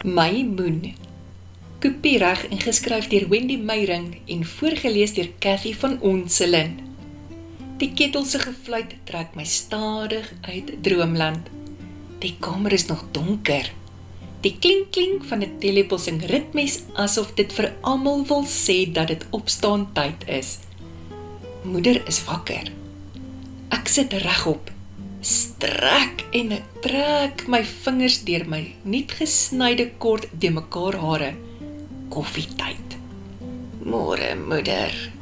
My Moon. Kopiereg en geskryf deur Wendy Meyring en voorgelees deur Cathy van Onselen. Die ketelse gefluit trek my stadig uit droomland. Die kamer is nog donker. Die klink-klink van 'n telepelsing ritmes asof dit vir almal wil sê dat dit opstaan tyd is. Moeder is wakker. Ek sit regop, strek en trek my vingers deur my niet gesnyde kort de mekaar hare. Koffietyd. Môre moeder,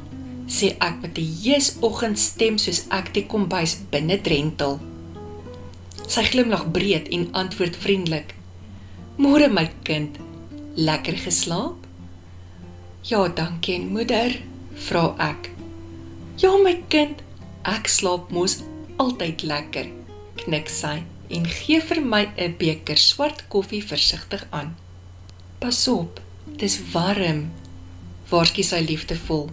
sê ek met 'n jeesoggendstem soos ek die kombuis binne drentel. Sy glimlag breed en antwoord vriendelik. Môre my kind, lekker geslaap? Ja, dankie en moeder, vra ek. Ja my kind, ek slaap mos altyd lekker, knik sy en gee vir my 'n beker swart koffie versigtig aan. Pas op, dis warm, waarsku sy liefdevol.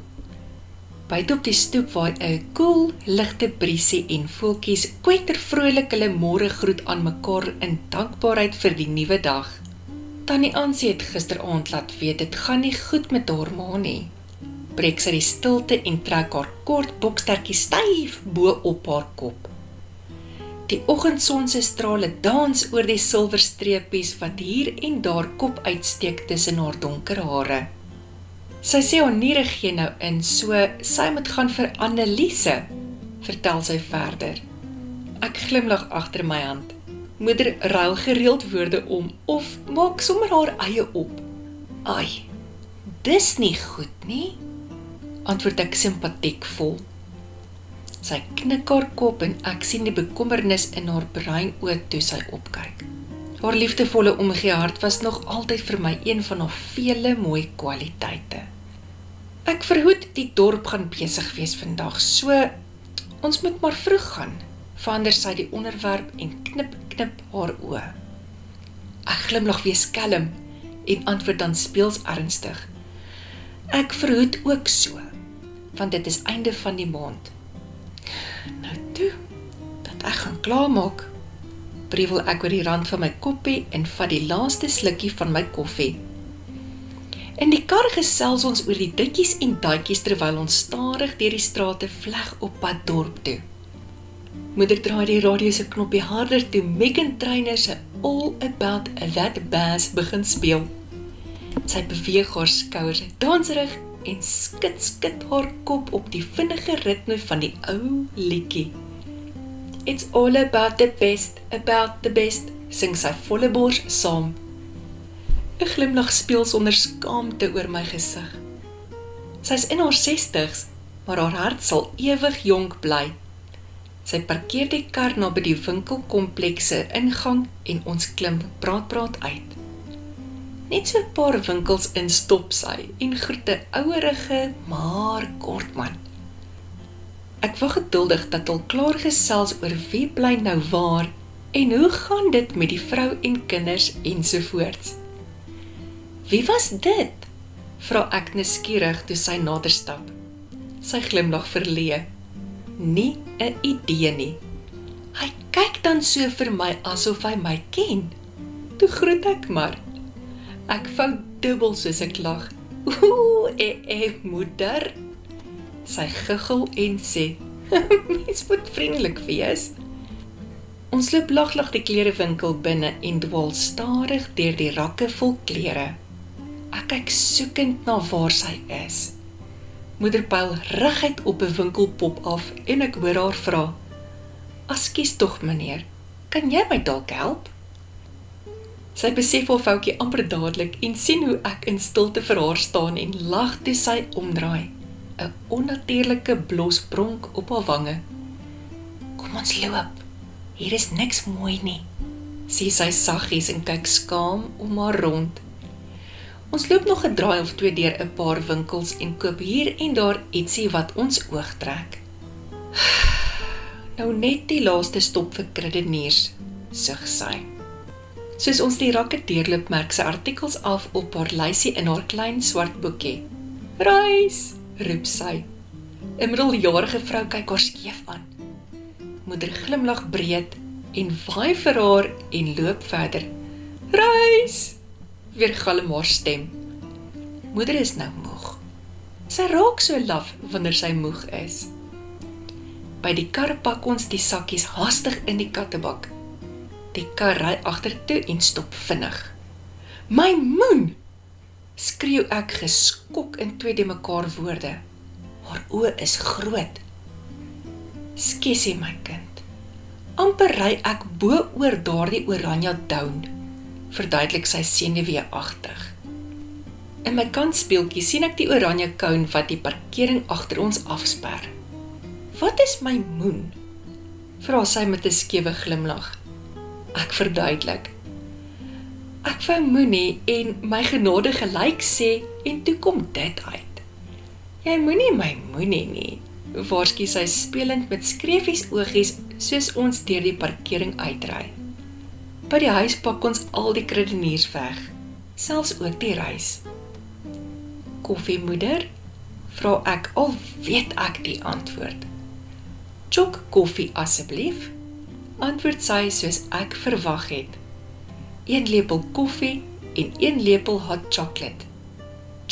Buite op die stoep waai 'n koel, ligte briesie en voeltjies kwetter vrolik hulle môre groet aan mekaar in dankbaarheid vir die nuwe dag. Tannie Ansie het gisteraand laat weet dit gaan nie goed met haar ma nie. Breek sy die stilte en trek haar kort bokstertjie styf bo op haar kop. Die oggendson se strale dans oor die silverstreepies wat hier en daar kop uitsteek tussen haar donker hare. Sy sê haar niere gee nou in, so sy moet gaan vir Anneliese, vertel sy verder. Ek glimlag agter my hand. Moeder ruil gereeld woorde om of maak sommer haar eie op. Ai, dis nie goed nie, antwoord ek simpatiek vol. Sy knik haar kop en ek sien die bekommernis in haar brein oë toe sy opkyk. Haar liefdevolle omgee hart was nog altyd vir my een van haar vele mooi kwaliteite. Ek verhoed die dorp gaan besig wees vandag, so ons moet maar vroeg gaan, verander sy die onderwerp en knip haar oë. Ek glimlag weer skelm en antwoord dan speels ernstig. Ek verhoed ook so, want dit is einde van die maand. Nou toe, dat ek gaan klaarmaak, brevel ek oor die rand van my koppie en vat die laaste slukkie van my koffie. In die kar gesels ons oor die ditjies en daadjies terwyl ons stadig deur die strate vleg op pad dorp toe. Moeder draai die radio se knoppie harder toe Meghan Trainor se All About That Bass begin speel. Sy beweeg haar skouers danserig en skit haar kop op die vinnige ritme van die ou liedjie. It's all about the best, sing sy volle bors saam. 'n glimlag speel sonder skaamte oor my gesig. Sy's in haar 60's, maar haar hart sal ewig jonk bly. Sy parkeer die kar naby die winkelkomplekse ingang en ons klim praat uit. Net so 'n paar winkels in stop sy en groet 'n ouerige, maar kort man. Ek wag geduldig dat al klaar gesels oor wie bly nou waar en hoe gaan dit met die vrou en kinders ensovoorts. Wie was dit? Vra ek nuuskierig toe sy nader stap. Sy glimlag verleë. Nie 'n idee nie. Hy kyk dan so vir my asof hy my ken. Toe groet ek maar. Ek vou dubbel soos ek lag. Moeder. Sy giggel en sê, mens moet vriendelik wees. Ons loop laglag die klerewinkel binne en dwaal stadig deur die rakke vol klere. Ek kyk soekend na waar sy is. Moeder pyl reguit op 'n winkelpop af en ek hoor haar vra, "Askies tog meneer, kan jy my dalk help?" Sy besef haar foutjie amper dadelik en sien hoe ek in stilte vir haar staan en lag toe sy omdraai. 'n onnatuurlike blos pronk op haar wange. "Kom ons loop, hier is niks mooi nie," sê sy saggies en kyk skaam om haar rond. Ons loop nog 'n draai of twee deur 'n paar winkels en koop hier en daar ietsie wat ons oog trek. Nou net die laaste stop vir kruideniers, sug sy. Soos ons die rakke deurloop merk sy artikels af op haar lysie in haar klein swart boekie. "Reis," roep sy. 'n middeljarige vrou kyk haar skeef aan. Moeder glimlag breed en waai vir haar en loop verder. "Reis," weer galm haar stem. Moeder is nou moeg. Sy raak so laf wanneer sy moeg is. By die kar pak ons die sakkies haastig in die kattebak. Die kar ry agtertoe en stop vinnig. My moen! Skreeu ek geskok in twee de mekaar woorde. Haar oë is groot. Skessie my kind. Amper ry ek bo oor daardie oranje down, verduidelik sy senuweeagtig. In my kantspeeltjie sien ek die oranje koun wat die parkering agter ons afsper. Wat is my moen? Vra sy met 'n skewe glimlag. Ek verduidelik. Ek wou moen hê en my genade gelyk sê en toe kom dit uit. Jy moenie my moen hê nie, waarsku sy spelend met skreefies oogies soos ons deur die parkering uitry. By die huis pak ons al die kruideniers weg, selfs ook die rys. Koffie, moeder? Vra ek, al weet ek die antwoord. Chok koffie asseblief, antwoord sy soos ek verwag het. 1 lepel koffie en 1 lepel hot chocolate.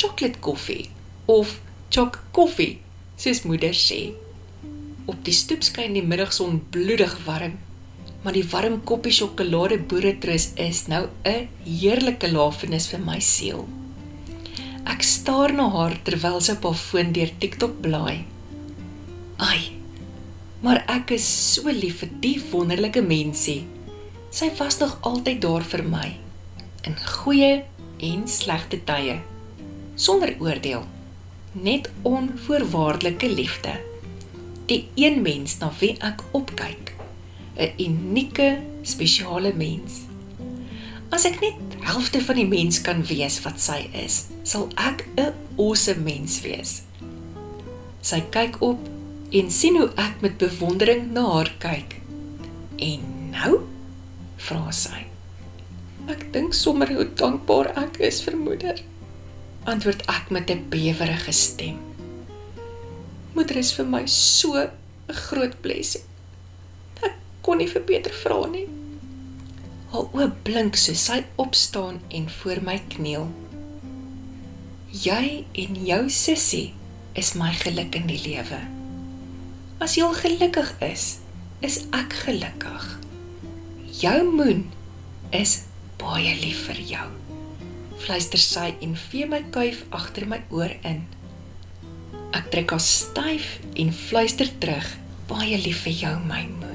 Chocolate koffie of chok koffie, soos moeder sê. Op die stoep skyn die middagson bloedig warm, maar die warm koppie sjokolade boeretrus is nou 'n heerlike lafenis vir my siel. Ek staar na haar terwyl sy op haar foon deur TikTok blaai. Ai, maar ek is so lief vir die wonderlike mensie. Sy was nog altyd daar vir my, in goeie en slegte tye, sonder oordeel, net onvoorwaardelike liefde. Die een mens na wie ek opkyk, 'n unieke, spesiale mens. As ek net helfte van die mens kan wees wat sy is, sal ek 'n awesome mens wees. Sy kyk op en sien hoe ek met bewondering na haar kyk. En nou? Vra sy. Ek dink sommer hoe dankbaar ek is vir moeder, antwoord ek met 'n bewerige stem. Moeder is vir my so 'n groot blessing. Ek kon nie vir beter vra nie. Haar oë blink soos sy opstaan en voor my kniel. Jy en jou sussie is my geluk in die lewe. As jy al gelukkig is ek gelukkig. Jou moen is baie lief vir jou, fluister sy en vee my kuif agter my oor in. Ek trek haar styf en fluister terug, baie lief vir jou my moen.